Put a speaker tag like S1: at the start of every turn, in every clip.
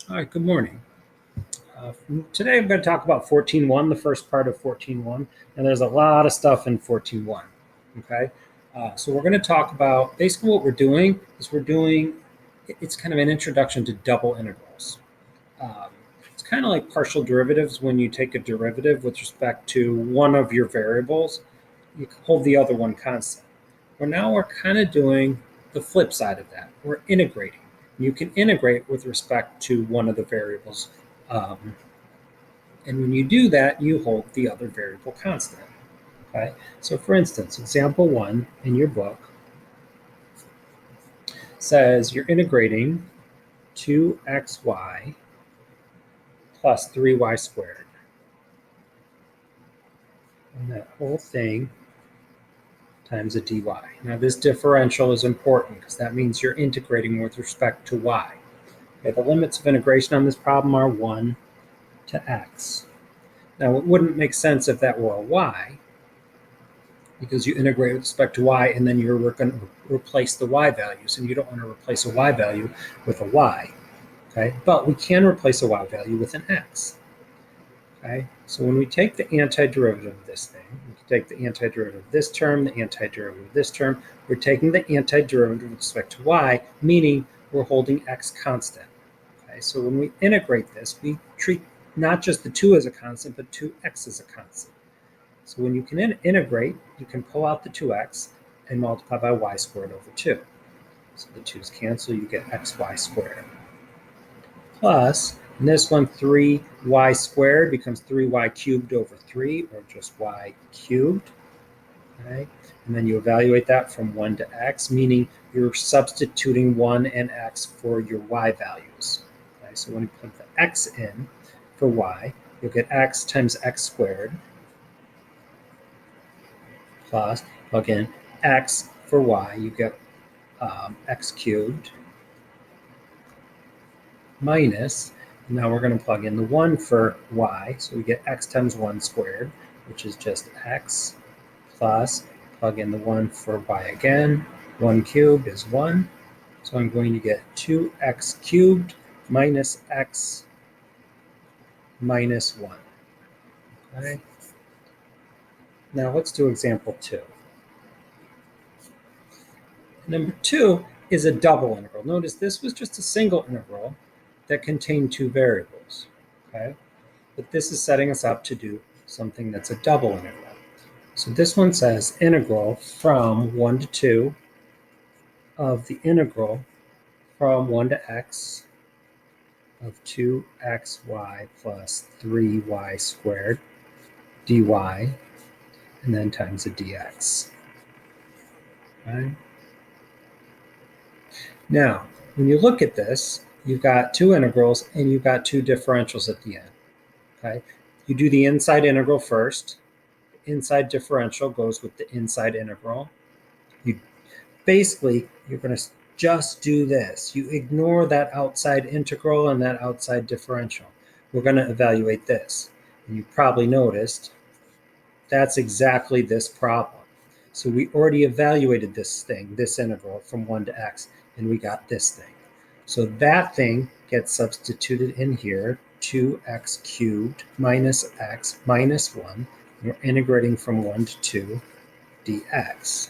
S1: All right, good morning. Today I'm going to talk about 14.1, the first part of 14.1, and there's a lot of stuff in 14.1. Okay, so we're going to talk about basically what we're doing is it's kind of an introduction to double integrals. Um, it's kind of like partial derivatives when you take a derivative with respect to one of your variables, you hold the other one constant. Well, now we're kind of doing the flip side of that. We're integrating. You can integrate with respect to one of the variables. Um, and when you do that, you hold the other variable constant. Okay. So for instance, example one in your book says you're integrating 2xy plus 3y squared. And that whole thing times a dy. Now this differential is important because that means you're integrating with respect to y. Okay, the limits of integration on this problem are 1 to x. Now it wouldn't make sense if that were a y, because you integrate with respect to y and then you're going to replace the y values, and you don't want to replace a y value with a y. Okay, but we can replace a y value with an x. Okay, so when we take the antiderivative of this thing, we can take the antiderivative of this term, the antiderivative of this term, we're taking the antiderivative with respect to y, meaning we're holding x constant. Okay, so when we integrate this, we treat not just the 2 as a constant, but 2x as a constant. So when you can integrate, you can pull out the 2x and multiply by y squared over 2. So the 2's cancel, you get xy squared. Plus, in this one, 3y squared becomes 3y cubed over 3, or just y cubed. Okay? And then you evaluate that from 1 to x, meaning you're substituting 1 and x for your y values. Okay? So when you put the x in for y, you'll get x times x squared plus, plug in x for y, you get x cubed minus, now we're going to plug in the 1 for y, so we get x times 1 squared, which is just x, plus, plug in the 1 for y again, 1 cubed is 1, so I'm going to get 2x cubed minus x minus 1. Okay. Now let's do example 2. Number 2 is a double integral. Notice this was just a single integral that contained 2 variables. Okay, but this is setting us up to do something that's a double integral. So this one says integral from 1 to 2 of the integral from 1 to x of 2xy plus 3y squared dy, and then times a dx. Okay. Now, when you look at this, you've got 2 integrals and you've got 2 differentials at the end. Okay, you do the inside integral first. The inside differential goes with the inside integral. You basically, you're going to just do this. You ignore that outside integral and that outside differential. We're going to evaluate this. And you probably noticed that's exactly this problem. So we already evaluated this thing, this integral from 1 to x, and we got this thing. So that thing gets substituted in here, 2x cubed minus x minus 1. And we're integrating from 1 to 2 dx.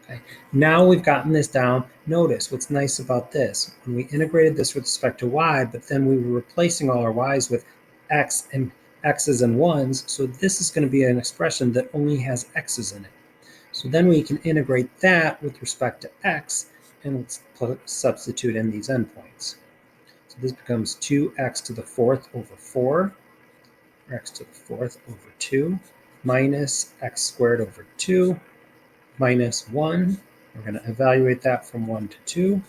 S1: Okay. Now we've gotten this down. Notice what's nice about this. When we integrated this with respect to y, but then we were replacing all our y's with x and x's and 1's, so this is going to be an expression that only has x's in it. So then we can integrate that with respect to x, and let's substitute in these endpoints. So this becomes 2x to the 4th over 4, or x to the 4th over 2, minus x squared over 2, minus 1. We're going to evaluate that from 1 to 2.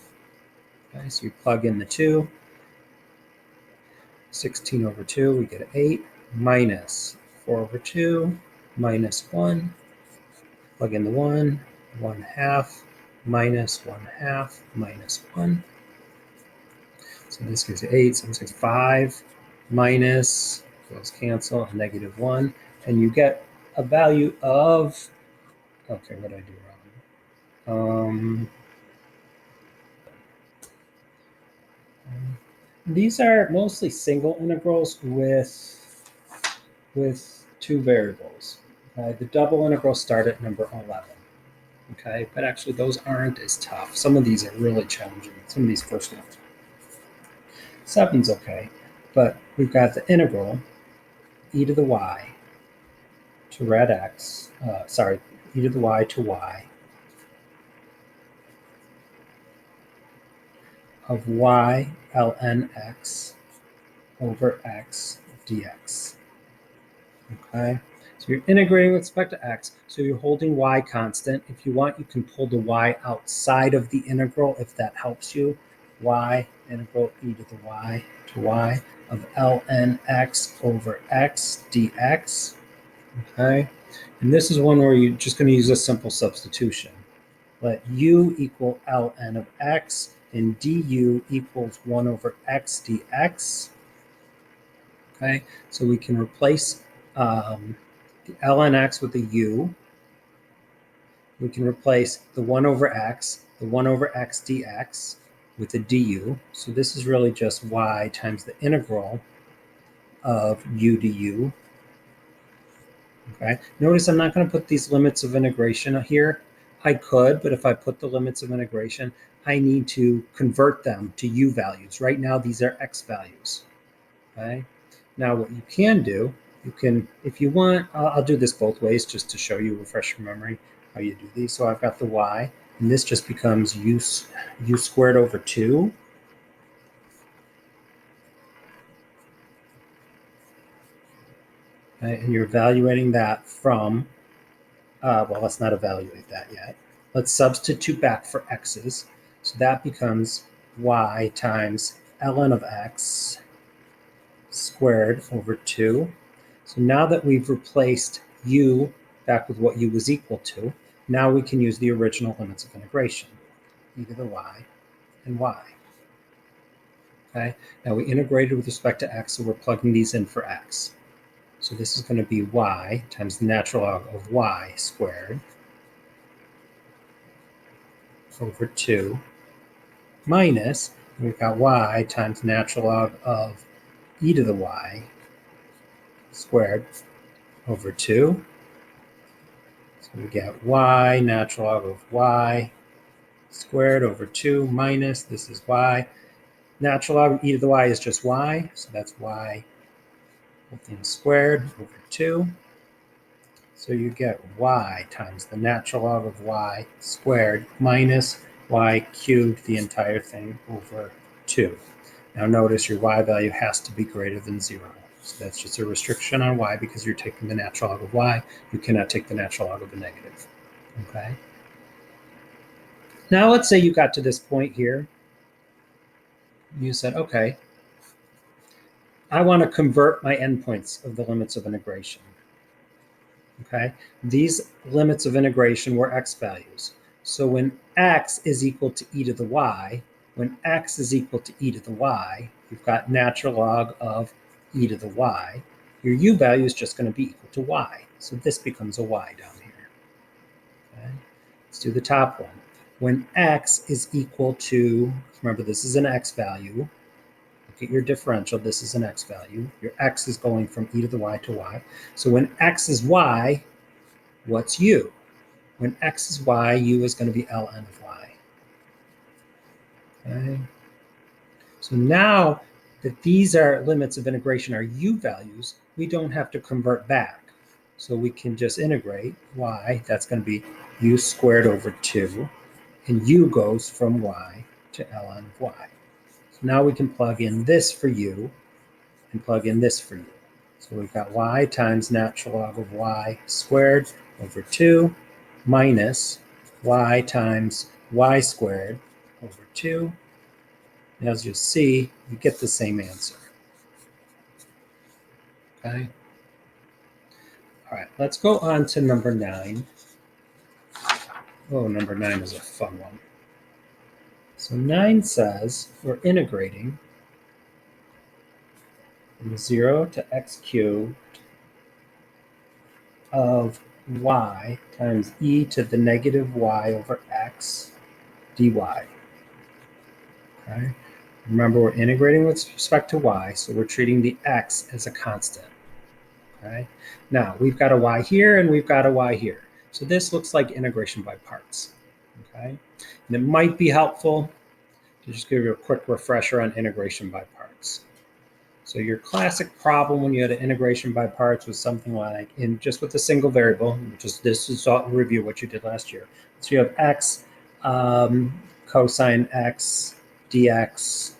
S1: Okay, so you plug in the 2. 16 over 2, we get 8, minus 4 over 2, minus 1. Plug in the 1, 1 half, minus 1 half, minus 1. So this gives you 8, so this is 5, minus, those cancel, a negative 1. And you get a value of, okay, what did I do wrong? These are mostly single integrals with two variables. Okay? The double integrals start at number 11. Okay, but actually those aren't as tough. Some of these are really challenging. Some of these first ones. 7's okay, but we've got the integral e to the y to rad x, e to the y to y of y ln x over x dx. Okay, so you're integrating with respect to x, so you're holding y constant. If you want, you can pull the y outside of the integral if that helps you. Y integral e to the y of ln x over x dx. Okay, and this is one where you're just going to use a simple substitution. Let u equal ln of x and du equals 1 over x dx. Okay, so we can replace the ln x with a u. We can replace the 1 over x, the 1 over x dx with a du. So this is really just y times the integral of u du. Okay, notice I'm not going to put these limits of integration here. I could, but if I put the limits of integration, I need to convert them to u values. Right now, these are x values. Okay, now what you can do, you can, if you want, I'll do this both ways just to show you, refresh your memory how you do these. So I've got the y, and this just becomes u squared over 2. Okay, and you're evaluating that from, well, let's not evaluate that yet. Let's substitute back for x's. So that becomes y times ln of x squared over 2. So now that we've replaced u back with what u was equal to, now we can use the original limits of integration, e to the y and y. Okay, now we integrated with respect to x, so we're plugging these in for x. So this is going to be y times the natural log of y squared over 2 minus, we've got y times natural log of e to the y squared over 2. So we get y natural log of y squared over 2 minus, this is y. Natural log of e to the y is just y, so that's y whole thing squared over 2. So you get y times the natural log of y squared minus y cubed, the entire thing, over 2. Now notice your y value has to be greater than 0. So that's just a restriction on y because you're taking the natural log of y. You cannot take the natural log of a negative. Okay. Now let's say you got to this point here. You said, okay, I want to convert my endpoints of the limits of integration. Okay, these limits of integration were x values. So when x is equal to e to the y, when x is equal to e to the y, you've got natural log of e to the y. Your u value is just going to be equal to y. So this becomes a y down here. Okay, let's do the top one. When x is equal to, remember this is an x value, look at your differential, this is an x value. Your x is going from e to the y to y. So when x is y, what's u? When x is y, u is going to be ln of y. Okay. So now that these are limits of integration are u values, we don't have to convert back. So we can just integrate y, that's going to be u squared over 2, and u goes from y to ln of y. So now we can plug in this for u and plug in this for u. So we've got y times natural log of y squared over 2 minus y times y squared over 2. And as you'll see, you get the same answer. Okay. All right, let's go on to number 9. Oh, number 9 is a fun one. So 9 says we're integrating from 0 to x cubed of y times e to the negative y over x dy. Okay. Remember, we're integrating with respect to y, so we're treating the x as a constant. Okay. Now, we've got a y here and we've got a y here. So this looks like integration by parts. Okay. And it might be helpful to just give you a quick refresher on integration by parts. So your classic problem when you had an integration by parts was something like, in just with a single variable, just this is all review what you did last year. So you have x cosine x dx.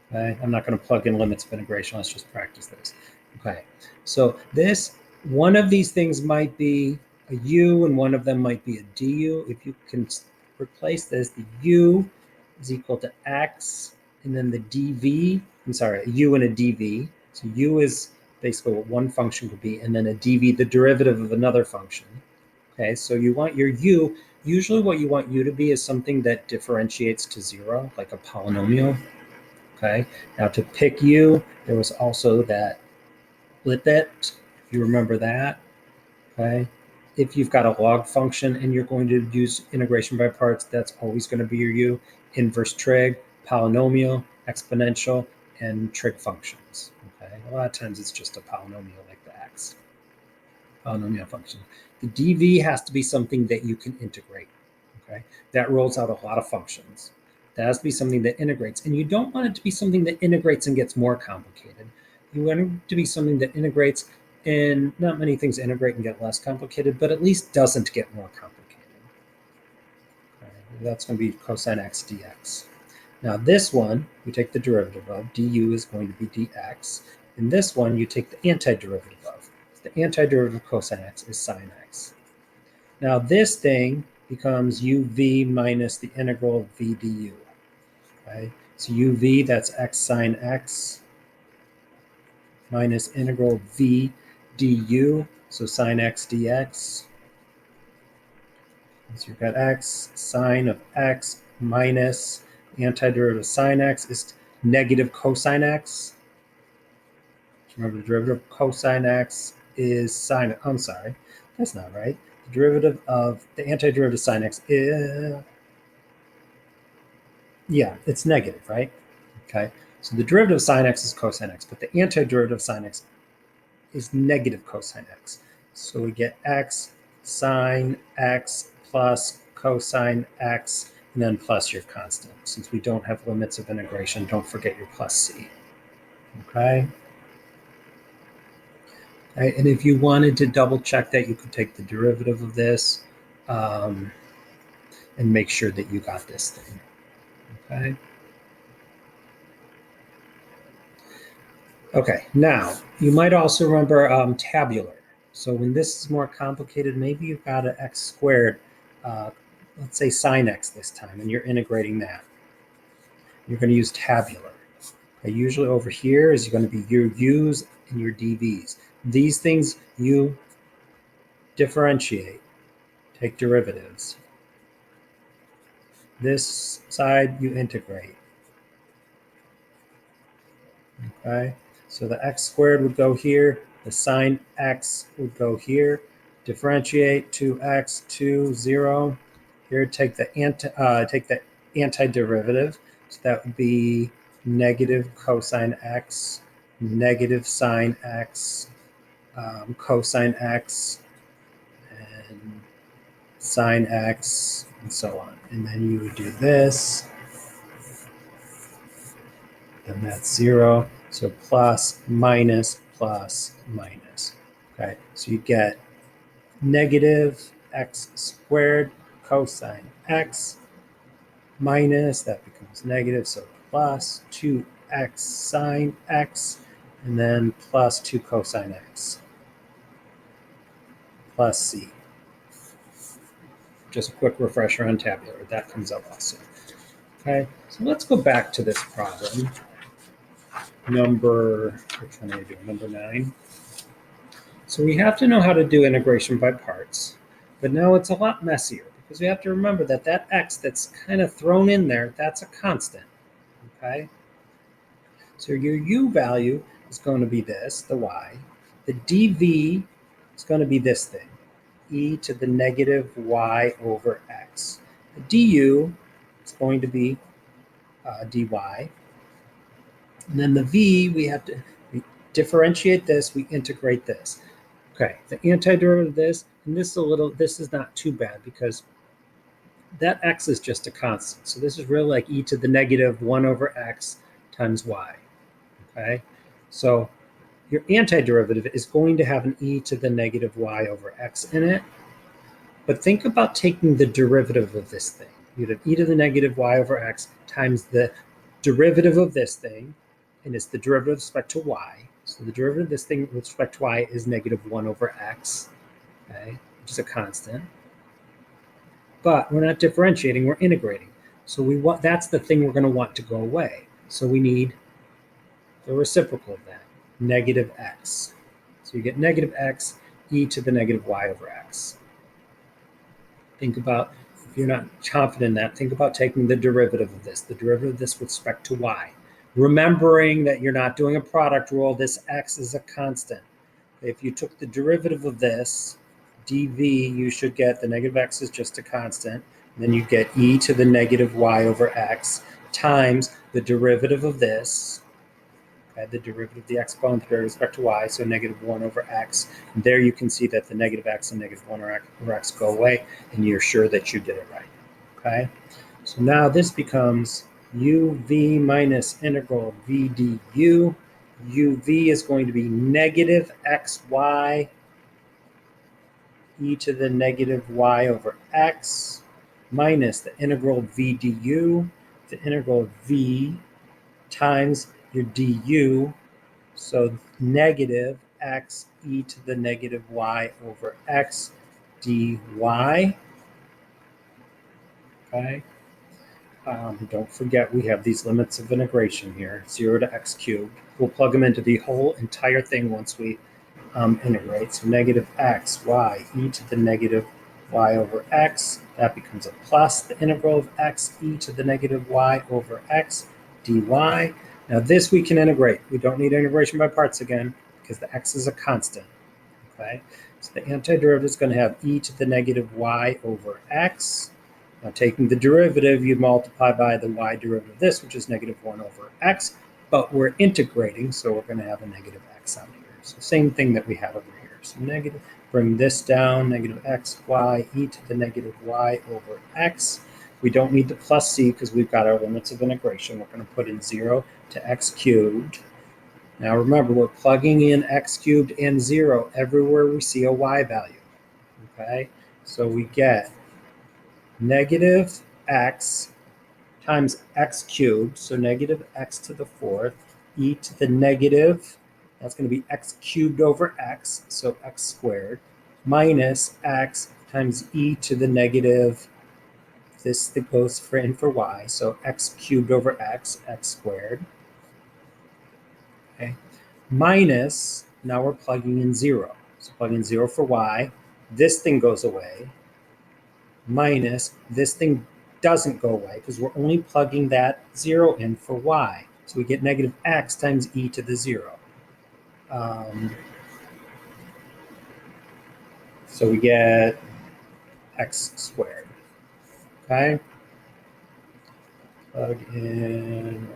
S1: Okay, I'm not going to plug in limits of integration. Let's just practice this. Okay, so this, one of these things might be a u and one of them might be a du. If you can replace this, the u is equal to x, and then the dv, I'm sorry, a u and a dv. So u is basically what one function could be, and then a dv, the derivative of another function. Okay, so you want your u, usually what you want u to be is something that differentiates to 0, like a polynomial. Okay, now to pick u, there was also that lit-bit, if you remember that. Okay, if you've got a log function and you're going to use integration by parts, that's always going to be your u. Inverse trig, polynomial, exponential, and trig functions. Okay, a lot of times it's just a polynomial like the x, polynomial function. The dv has to be something that you can integrate. Okay, that rolls out a lot of functions. That has to be something that integrates, and you don't want it to be something that integrates and gets more complicated. You want it to be something that integrates, and not many things integrate and get less complicated, but at least doesn't get more complicated. Okay, that's going to be cosine x dx. Now this one, you take the derivative of, du is going to be dx. In this one, you take the antiderivative of. The antiderivative of cosine x is sine x. Now this thing becomes uv minus the integral of v du. Okay, so uv, that's x sine x, minus integral v du, so sine x dx. So you've got x sine of x minus the antiderivative of sine x is negative cosine x. Remember, the derivative of cosine x is sine, I'm sorry, that's not right. The derivative of, the antiderivative of sine x is, yeah, it's negative, right? Okay, so the derivative of sine x is cosine x, but the antiderivative of sine x is negative cosine x. So we get x sine x plus cosine x, and then plus your constant. Since we don't have limits of integration, don't forget your plus c. Okay? Okay, and if you wanted to double check that, you could take the derivative of this and make sure that you got this thing. Okay? Okay, now you might also remember tabular. So when this is more complicated, maybe you've got an x squared, let's say sine x this time, and you're integrating that. You're going to use tabular. Okay, usually over here is going to be your u's and your dv's. These things you differentiate, take derivatives. This side you integrate. Okay, so the x squared would go here, the sine x would go here, differentiate 2x to 0. Here, take the antiderivative, so that would be negative cosine x, negative sine x, cosine x, and sine x, and so on. And then you would do this, and that's 0. So plus, minus, plus, minus. Okay, so you get negative x squared cosine x minus, that becomes negative, so plus 2x sine x, and then plus 2 cosine x, plus c. Just a quick refresher on tabular, that comes up also. Okay, so let's go back to this problem. Number, which one are we doing? Number 9. So we have to know how to do integration by parts, but now it's a lot messier because we have to remember that that x that's kind of thrown in there, that's a constant, okay? So your u value is going to be this, the y. The dv is going to be this thing, e to the negative y over x. The du is going to be dy. And then the v, we differentiate this, we integrate this. Okay, the antiderivative of this, and this is not too bad because that x is just a constant. So this is really like e to the negative 1 over x times y. Okay, so your antiderivative is going to have an e to the negative y over x in it. But think about taking the derivative of this thing. You'd have e to the negative y over x times the derivative of this thing, and it's the derivative with respect to y. So the derivative of this thing with respect to y is negative 1 over x, okay, which is a constant. But we're not differentiating, we're integrating. So that's the thing we're going to want to go away. So we need the reciprocal of that, negative x. So you get negative x e to the negative y over x. Think about, if you're not confident in that, think about taking the derivative of this, the derivative of this with respect to y. Remembering that you're not doing a product rule, this x is a constant. If you took the derivative of this, dv, you should get the negative x is just a constant. Then you get e to the negative y over x times the derivative of this, okay, the derivative of the exponent with respect to y, so negative 1 over x. And there you can see that the negative x and negative 1 over x go away, and you're sure that you did it right. Okay, so now this becomes uv minus integral v du. uv is going to be negative xy e to the negative y over x minus the integral v du, the integral of v times your du, so negative x e to the negative y over x dy. Okay. Don't forget we have these limits of integration here, 0 to x cubed. We'll plug them into the whole entire thing once we integrate. So negative x y e to the negative y over x, that becomes a plus the integral of x e to the negative y over x dy. Now this we can integrate. We don't need integration by parts again because the x is a constant. Okay, so the antiderivative is going to have e to the negative y over x. Now taking the derivative, you multiply by the y derivative of this, which is negative 1 over x, but we're integrating, so we're going to have a negative x on here. So same thing that we have over here. So negative, bring this down, negative x, y, e to the negative y over x. We don't need the plus c because we've got our limits of integration. We're going to put in 0 to x cubed. Now remember, we're plugging in x cubed and 0 everywhere we see a y value. Okay, so we get negative x times x cubed, so negative x to the 4th, e to the negative, that's going to be x cubed over x, so x squared, minus x times e to the negative, this that goes for y, so x cubed over x, x squared. Okay, minus, now we're plugging in 0. So plug in 0 for y, this thing goes away, minus this thing doesn't go away because we're only plugging that 0 in for y. So we get negative x times e to the 0. So we get x squared. Okay. Plug in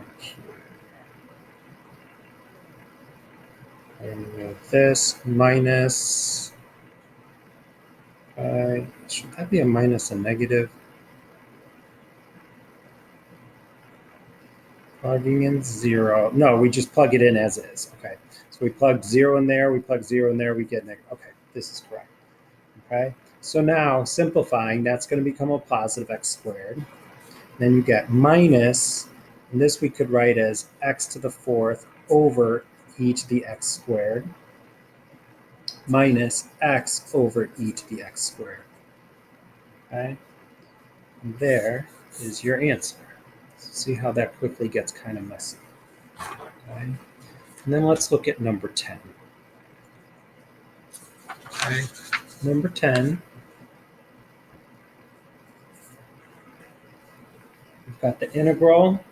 S1: and with this minus. Should that be a minus a negative? Plugging in 0. No, we just plug it in as is. Okay. So we plug 0 in there, we plug 0 in there, we get negative. Okay, this is correct. Okay. So now simplifying, that's going to become a positive x squared. Then you get minus, and this we could write as x to the 4th over e to the x squared minus x over e to the x squared. Okay. And there is your answer. See how that quickly gets kind of messy. Okay. And then let's look at number 10. Okay. Number 10, we've got the integral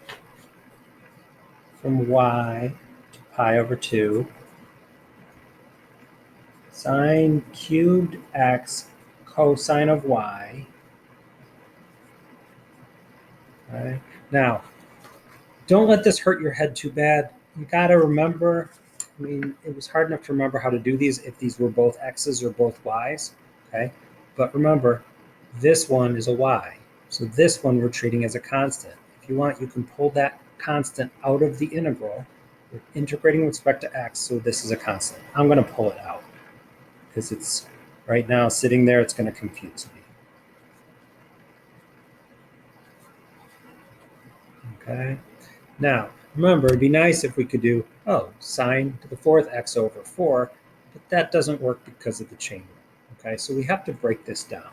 S1: from y to pi over 2 sine cubed x cosine of y. Okay. Now, Don't let this hurt your head too bad. You got to remember, I mean, it was hard enough to remember how to do these if these were both x's or both y's, okay? But remember, this one is a y. So this one we're treating as a constant. If you want, you can pull that constant out of the integral. We're integrating with respect to x, so this is a constant. I'm going to pull it out because it's right now sitting there, it's going to confuse me. Okay. Now, remember, it'd be nice if we could do, sine to the fourth x over 4, but that doesn't work because of the chain rule. Okay, so we have to break this down.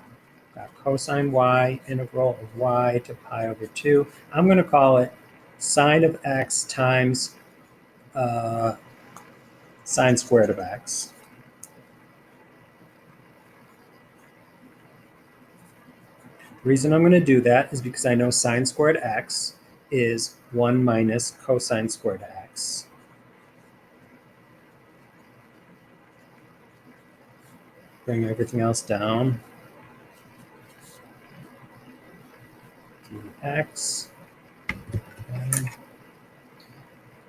S1: Got cosine y, integral of y to pi over 2. I'm going to call it sine of x times sine squared of x. The reason I'm going to do that is because I know sine squared x is 1 minus cosine squared x. Bring everything else down. Dx. Okay.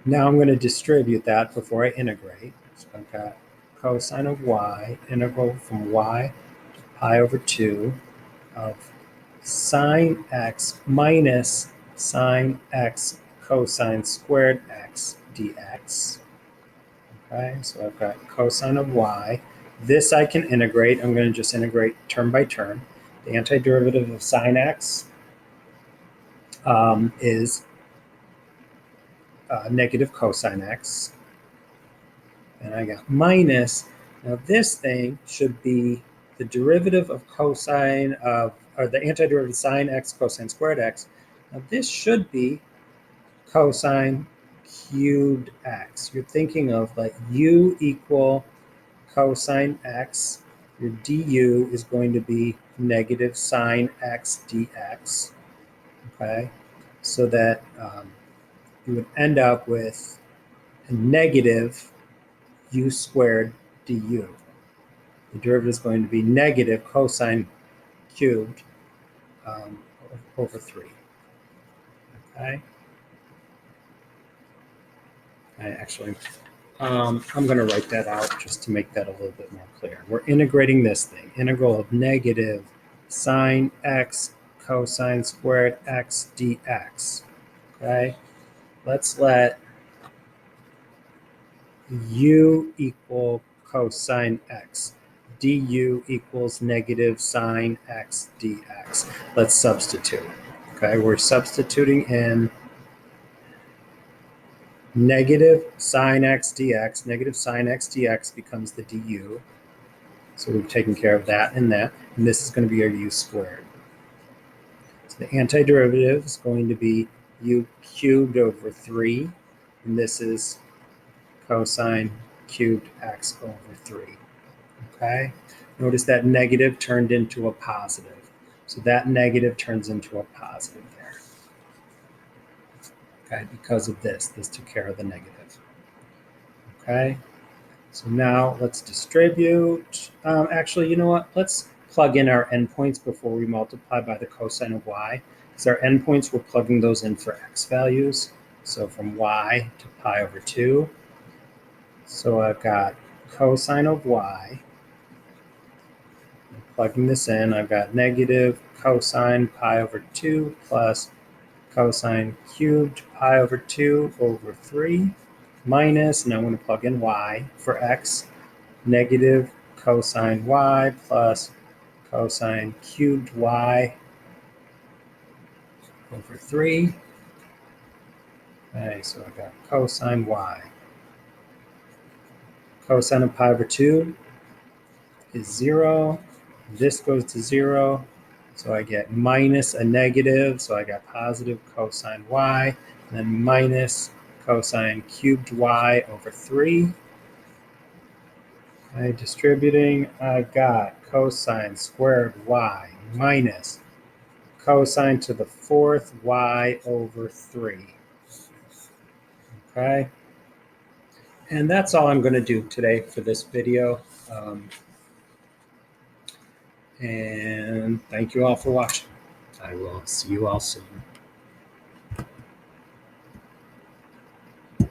S1: Now I'm going to distribute that before I integrate. So I've got cosine of y, integral from y to pi over 2 of sine x minus sine x cosine squared x dx. Okay, so I've got cosine of y. This I can integrate. I'm going to just integrate term by term. The antiderivative of sine x is negative cosine x. And I got minus. Now this thing should be the derivative of cosine of, or the antiderivative of sine x cosine squared x. Now this should be cosine cubed x. You're thinking of like u equal cosine x. Your du is going to be negative sine x dx. Okay, so that you would end up with a negative u squared du. The derivative is going to be negative cosine cubed over 3. Okay. I'm going to write that out just to make that a little bit more clear. We're integrating this thing. Integral of negative sine x cosine squared x dx. Okay. Let's let u equal cosine x. Du equals negative sine x dx. Let's substitute. Okay, we're substituting in negative sine x dx. Negative sine x dx becomes the du. So we've taken care of that and that. And this is going to be our u squared. So the antiderivative is going to be u cubed over 3. And this is cosine cubed x over 3. Okay, notice that negative turned into a positive. So that negative turns into a positive there. Okay, because of this took care of the negative. Okay, so now let's distribute. Actually, you know what? Let's plug in our endpoints before we multiply by the cosine of y. Because our endpoints, we're plugging those in for x values. So from y to pi over 2. So I've got cosine of y. Plugging this in, I've got negative cosine pi over 2 plus cosine cubed pi over 2 over 3 minus, and I'm going to plug in y for x, negative cosine y plus cosine cubed y over 3. Okay, so I've got cosine y. Cosine of pi over 2 is 0. This goes to 0. So I get minus a negative. So I got positive cosine y. And then minus cosine cubed y over 3. Okay, distributing, I've got cosine squared y minus cosine to the 4th y over 3. Okay. And that's all I'm going to do today for this video. And thank you all for watching. I will see you all soon.